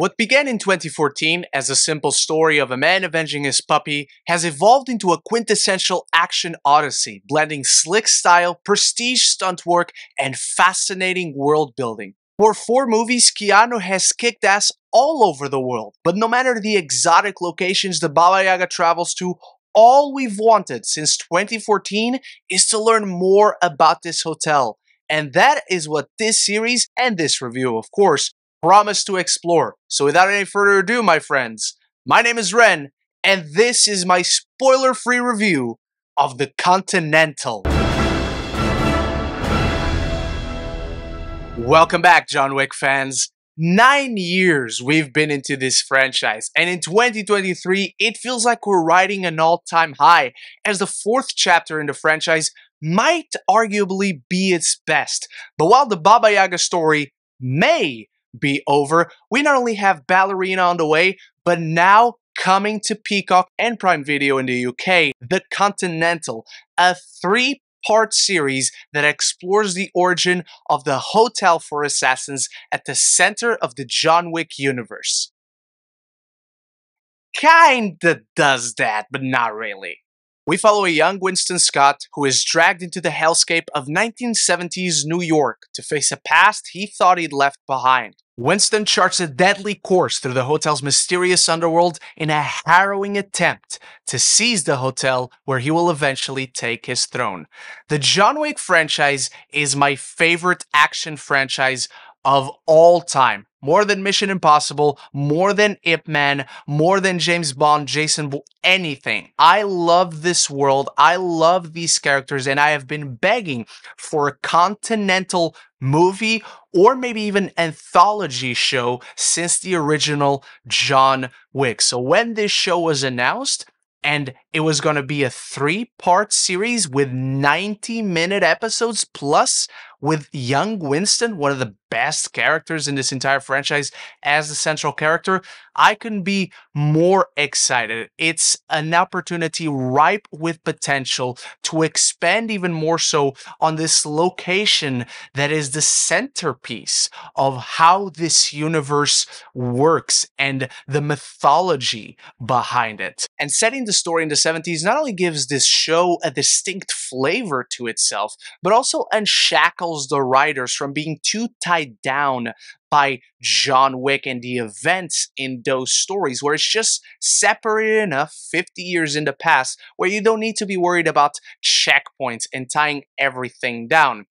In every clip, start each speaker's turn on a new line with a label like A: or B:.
A: What began in 2014 as a simple story of a man avenging his puppy has evolved into a quintessential action odyssey, blending slick style, prestige stunt work, and fascinating world building. For 4 movies, Keanu has kicked ass all over the world, but no matter the exotic locations the Baba Yaga travels to, all we've wanted since 2014 is to learn more about this hotel. And that is what this series, and this review of course, promise to explore. So without any further ado, my friends, my name is Ren, and this is my spoiler-free review of the Continental. Welcome back, John Wick fans. 9 years we've been into this franchise, and in 2023, it feels like we're riding an all-time high, as the 4th chapter in the franchise might arguably be its best. But while the Baba Yaga story may be over, we not only have Ballerina on the way, but now coming to Peacock and Prime Video in the UK, The Continental, a 3-part series that explores the origin of the hotel for assassins at the center of the John Wick universe. Kinda does that, but not really. We follow a young Winston Scott who is dragged into the hellscape of 1970s New York to face a past he thought he'd left behind. Winston charts a deadly course through the hotel's mysterious underworld in a harrowing attempt to seize the hotel where he will eventually take his throne. The John Wick franchise is my favorite action franchise of all time. More than Mission Impossible, more than Ip Man, more than James Bond, Jason Bourne, anything. I love this world, I love these characters, and I have been begging for a Continental movie or maybe even anthology show since the original John Wick. So when this show was announced, and it was going to be a 3-part series with 90-minute episodes plus with young Winston, one of the best characters in this entire franchise, as the central character, I couldn't be more excited. It's an opportunity ripe with potential to expand even more so on this location that is the centerpiece of how this universe works and the mythology behind it. And setting the story in the 70s not only gives this show a distinct flavor to itself, but also unshackles the writers from being too tied down by John Wick and the events in those stories, where it's just separated enough 50 years in the past where you don't need to be worried about checkpoints and tying everything down.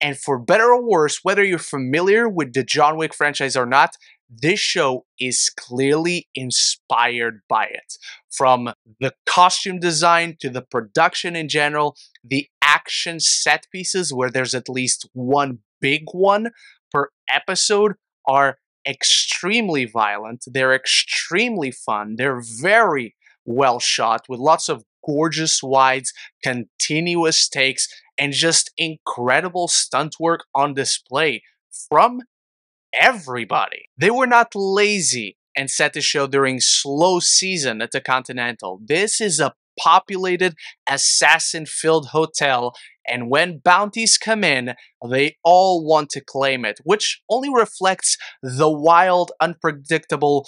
A: And for better or worse, whether you're familiar with the John Wick franchise or not, this show is clearly inspired by it. From the costume design to the production in general, the action set pieces, where there's at least one big one per episode, are extremely violent. They're extremely fun. They're very well shot with lots of gorgeous wides, continuous takes, and just incredible stunt work on display from everybody. They were not lazy and set the show during slow season at the Continental. This is a populated, assassin-filled hotel, and when bounties come in, they all want to claim it, which only reflects the wild, unpredictable,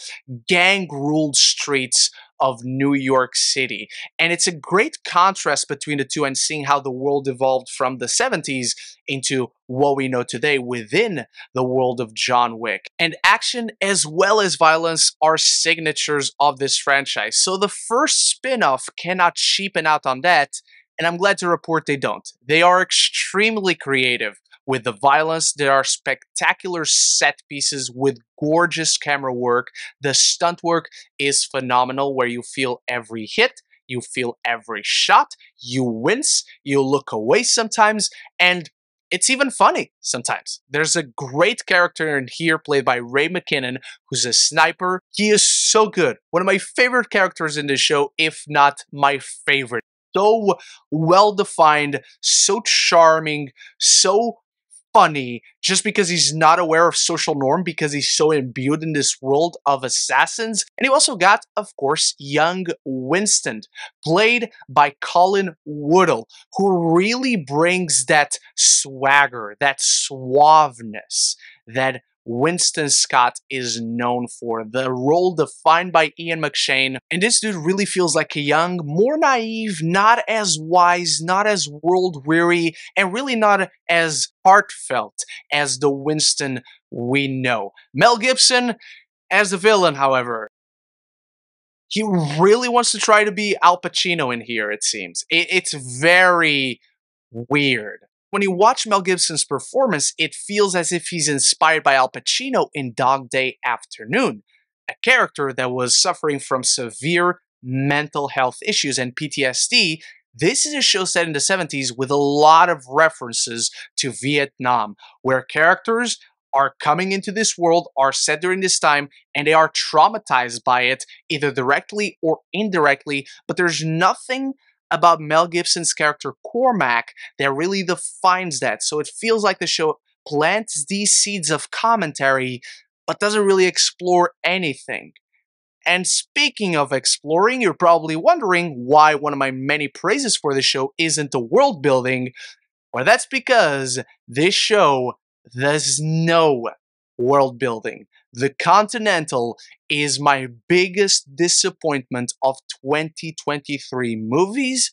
A: gang-ruled streets of New York City. And it's a great contrast between the two, and seeing how the world evolved from the 70s into what we know today within the world of John Wick. And action as well as violence are signatures of this franchise, so the first spin-off cannot cheapen out on that, and I'm glad to report they don't. They are extremely creative with the violence. There are spectacular set pieces with gorgeous camera work. The stunt work is phenomenal, where you feel every hit, you feel every shot, you wince, you look away sometimes, and it's even funny sometimes. There's a great character in here played by Ray McKinnon, who's a sniper. He is so good. One of my favorite characters in this show, if not my favorite. So well-defined, so charming, so funny, just because he's not aware of social norm, because he's so imbued in this world of assassins. And you also got, of course, young Winston, played by Colin Woodall, who really brings that swagger, that suaveness that Winston Scott is known for, the role defined by Ian McShane. And this dude really feels like a young, more naive, not as wise, not as world-weary, and really not as heartfelt as the Winston we know. Mel Gibson as the villain, however, he really wants to try to be Al Pacino in here, it seems. It's very weird. When you watch Mel Gibson's performance, it feels as if he's inspired by Al Pacino in Dog Day Afternoon, a character that was suffering from severe mental health issues and PTSD. This is a show set in the 70s with a lot of references to Vietnam, where characters are coming into this world, are set during this time, and they are traumatized by it, either directly or indirectly, but there's nothing about Mel Gibson's character Cormac that really defines that. So it feels like the show plants these seeds of commentary, but doesn't really explore anything. And speaking of exploring, you're probably wondering why one of my many praises for the show isn't the world building. Well, that's because this show, there's no world building. The Continental is my biggest disappointment of 2023 movies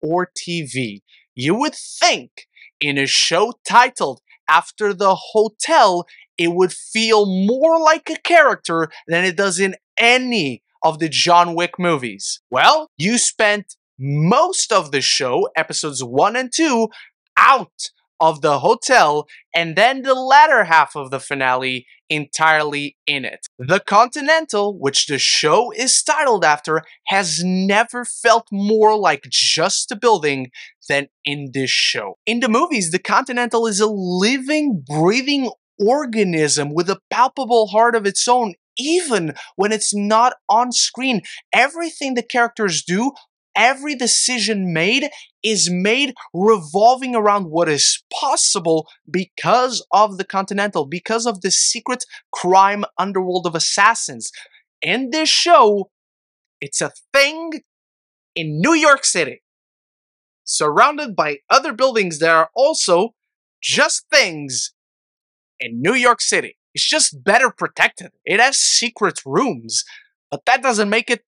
A: or TV. You would think in a show titled after the hotel, it would feel more like a character than it does in any of the John Wick movies. Well, you spent most of the show, episodes 1 and 2, out of the hotel, and then the latter half of the finale entirely in it. The Continental, which the show is titled after, has never felt more like just a building than in this show. In the movies, the Continental is a living, breathing organism with a palpable heart of its own, even when it's not on screen. Everything the characters do, every decision made is made revolving around what is possible because of the Continental, because of the secret crime underworld of assassins. In this show, it's a thing in New York City, surrounded by other buildings that are also just things in New York City. It's just better protected. It has secret rooms, but that doesn't make it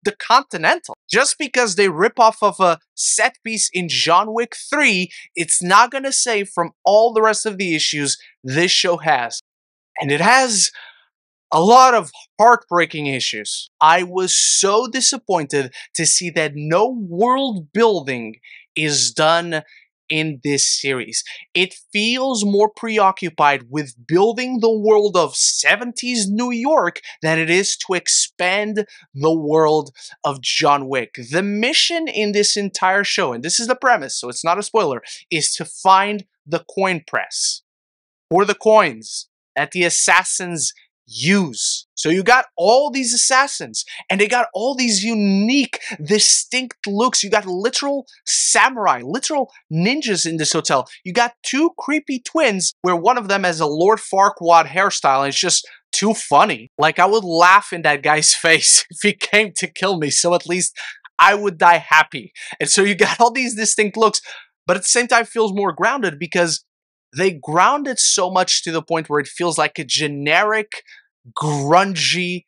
A: the Continental. Just because they rip off of a set piece in John Wick 3, it's not gonna save from all the rest of the issues this show has. And it has a lot of heartbreaking issues. I was so disappointed to see that no world building is done in this series. It feels more preoccupied with building the world of 70s New York than it is to expand the world of John Wick. The mission in this entire show, and this is the premise, so it's not a spoiler, is to find the coin press, or the coins that the assassins use. So you got all these assassins, and they got all these unique, distinct looks. You got literal samurai, literal ninjas in this hotel. You got two creepy twins, where one of them has a Lord Farquaad hairstyle, and it's just too funny. Like, I would laugh in that guy's face if he came to kill me, so at least I would die happy. And so you got all these distinct looks, but at the same time feels more grounded because they ground it so much to the point where it feels like a generic, grungy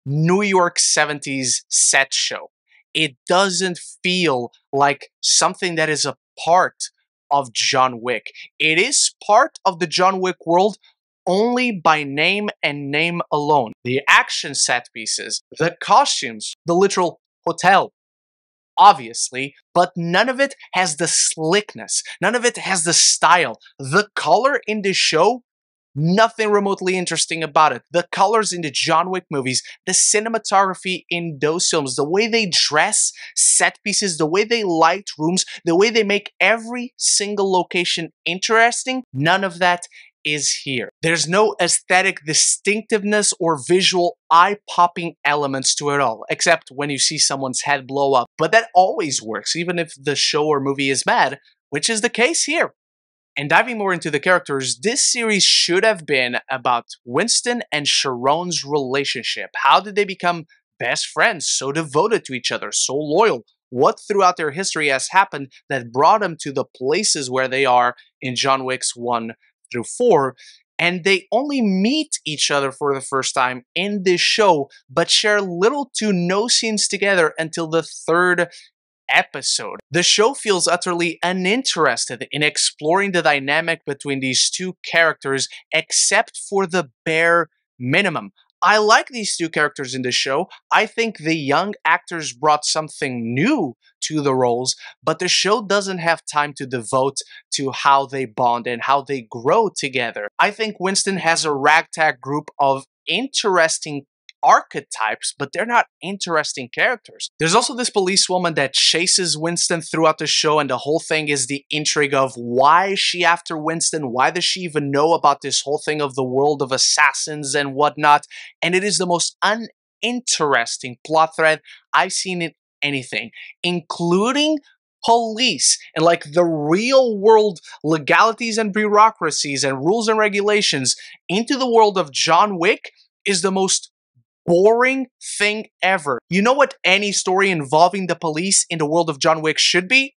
A: New York 70s set show. It doesn't feel like something that is a part of John Wick. It is part of the John Wick world only by name and name alone. The action set pieces, the costumes, the literal hotel, obviously, but none of it has the slickness. None of it has the style. The color in this show, nothing remotely interesting about it. The colors in the John Wick movies, the cinematography in those films, the way they dress set pieces, the way they light rooms, the way they make every single location interesting, none of that is here. There's no aesthetic distinctiveness or visual eye-popping elements to it all, except when you see someone's head blow up. But that always works, even if the show or movie is bad, which is the case here. And diving more into the characters, this series should have been about Winston and Sharon's relationship. How did they become best friends, so devoted to each other, so loyal? What throughout their history has happened that brought them to the places where they are in John Wick's 1 through 4? And they only meet each other for the first time in this show, but share little to no scenes together until the third episode. The show feels utterly uninterested in exploring the dynamic between these two characters, except for the bare minimum. I like these two characters in the show. I think the young actors brought something new to the roles, but the show doesn't have time to devote to how they bond and how they grow together. I think Winston has a ragtag group of interesting archetypes, but they're not interesting characters. There's also this policewoman that chases Winston throughout the show, and the whole thing is the intrigue of why is she after Winston? Why does she even know about this whole thing of the world of assassins and whatnot? And it is the most uninteresting plot thread I've seen in anything, including police and like the real world legalities and bureaucracies and rules and regulations into the world of John Wick is the most boring thing ever. You know what any story involving the police in the world of John Wick should be?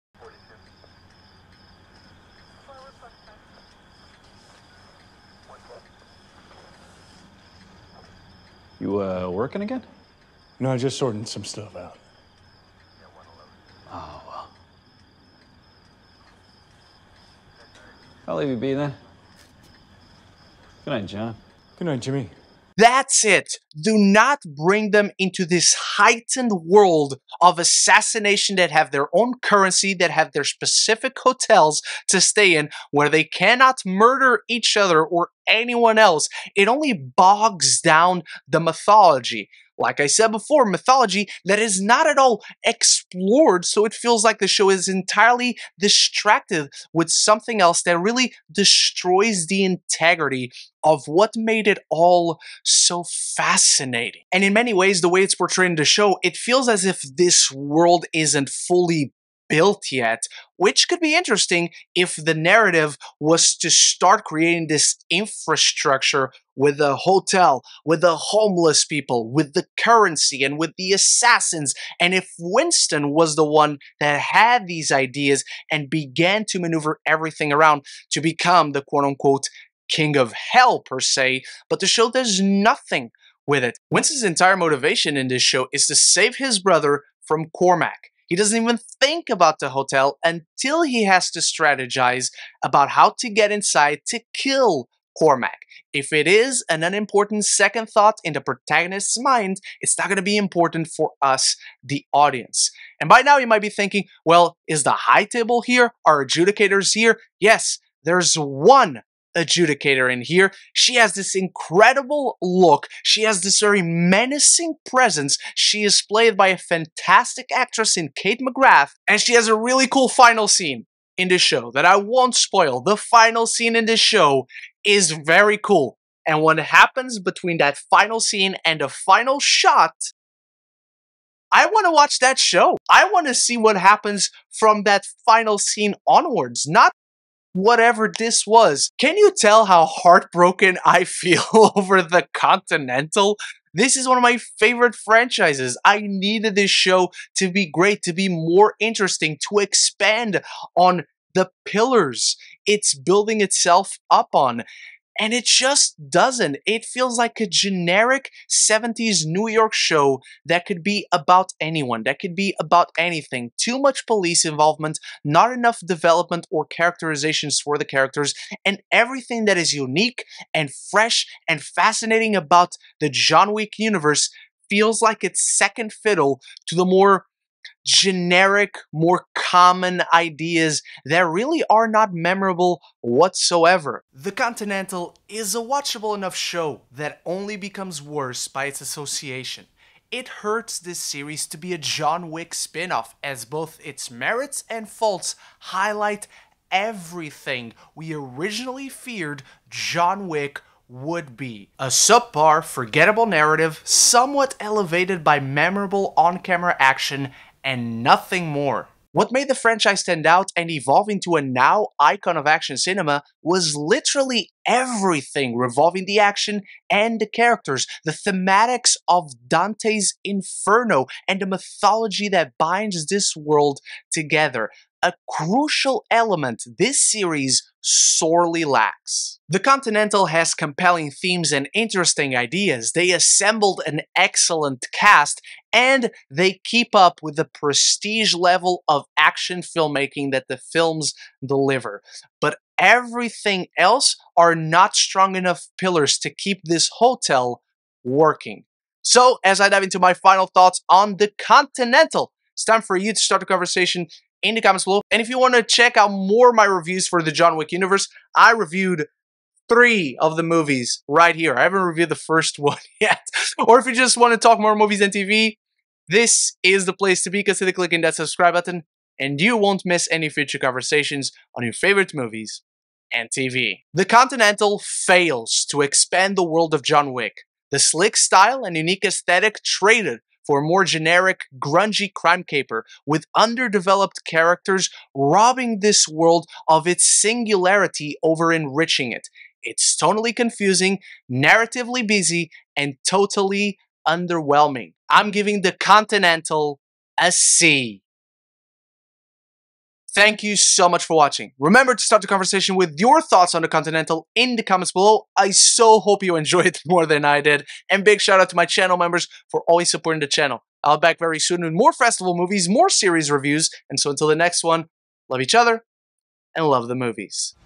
B: You, working again?
C: No, just sorting some stuff out.
B: Oh, well. I'll leave you be then. Good night, John.
C: Good night, Jimmy.
A: That's it. Do not bring them into this heightened world of assassination that have their own currency, that have their specific hotels to stay in, where they cannot murder each other or anyone else. It only bogs down the mythology. Like I said before, mythology that is not at all explored, so it feels like the show is entirely distracted with something else that really destroys the integrity of what made it all so fascinating. And in many ways, the way it's portrayed in the show, it feels as if this world isn't fully built yet, which could be interesting if the narrative was to start creating this infrastructure with the hotel, with the homeless people, with the currency, and with the assassins. And if Winston was the one that had these ideas and began to maneuver everything around to become the quote-unquote king of hell per se, but the show does nothing with it. Winston's entire motivation in this show is to save his brother from Cormac. He doesn't even think about the hotel until he has to strategize about how to get inside to kill Cormac. If it is an unimportant second thought in the protagonist's mind, it's not going to be important for us, the audience. And by now you might be thinking, well, is the high table here? Are adjudicators here? Yes, there's one adjudicator in here. She has this incredible look. She has this very menacing presence. She is played by a fantastic actress in Kate McGrath, and she has a really cool final scene in this show that I won't spoil. The final scene in this show is very cool, and what happens between that final scene and the final shot, I want to watch that show. I want to see what happens from that final scene onwards, not whatever this was. Can you tell how heartbroken I feel over the Continental? This is one of my favorite franchises. I needed this show to be great, to be more interesting, to expand on the pillars it's building itself up on. And it just doesn't. It feels like a generic 70s New York show that could be about anyone, that could be about anything. Too much police involvement, not enough development or characterizations for the characters, and everything that is unique and fresh and fascinating about the John Wick universe feels like it's second fiddle to the more generic, more common ideas that really are not memorable whatsoever. The Continental is a watchable enough show that only becomes worse by its association. It hurts this series to be a John Wick spin-off, as both its merits and faults highlight everything we originally feared John Wick would be. A subpar, forgettable narrative, somewhat elevated by memorable on-camera action, and nothing more. What made the franchise stand out and evolve into a now icon of action cinema was literally everything revolving the action and the characters, the thematics of Dante's Inferno, and the mythology that binds this world together. A crucial element this series sorely lacks. The Continental has compelling themes and interesting ideas. They assembled an excellent cast, and they keep up with the prestige level of action filmmaking that the films deliver. But everything else are not strong enough pillars to keep this hotel working. So, as I dive into my final thoughts on the Continental, it's time for you to start the conversation in the comments below. And if you want to check out more of my reviews for the John Wick universe, I reviewed 3 of the movies right here. I haven't reviewed the first one yet. Or if you just want to talk more movies and TV, this is the place to be. Consider clicking that subscribe button, and you won't miss any future conversations on your favorite movies and TV. The Continental fails to expand the world of John Wick. The slick style and unique aesthetic traded for a more generic, grungy crime caper with underdeveloped characters, robbing this world of its singularity over enriching it. It's tonally confusing, narratively busy, and totally underwhelming. I'm giving the Continental a C. Thank you so much for watching. Remember to start the conversation with your thoughts on the Continental in the comments below. I so hope you enjoyed it more than I did. And big shout out to my channel members for always supporting the channel. I'll be back very soon with more festival movies, more series reviews. And so until the next one, love each other and love the movies.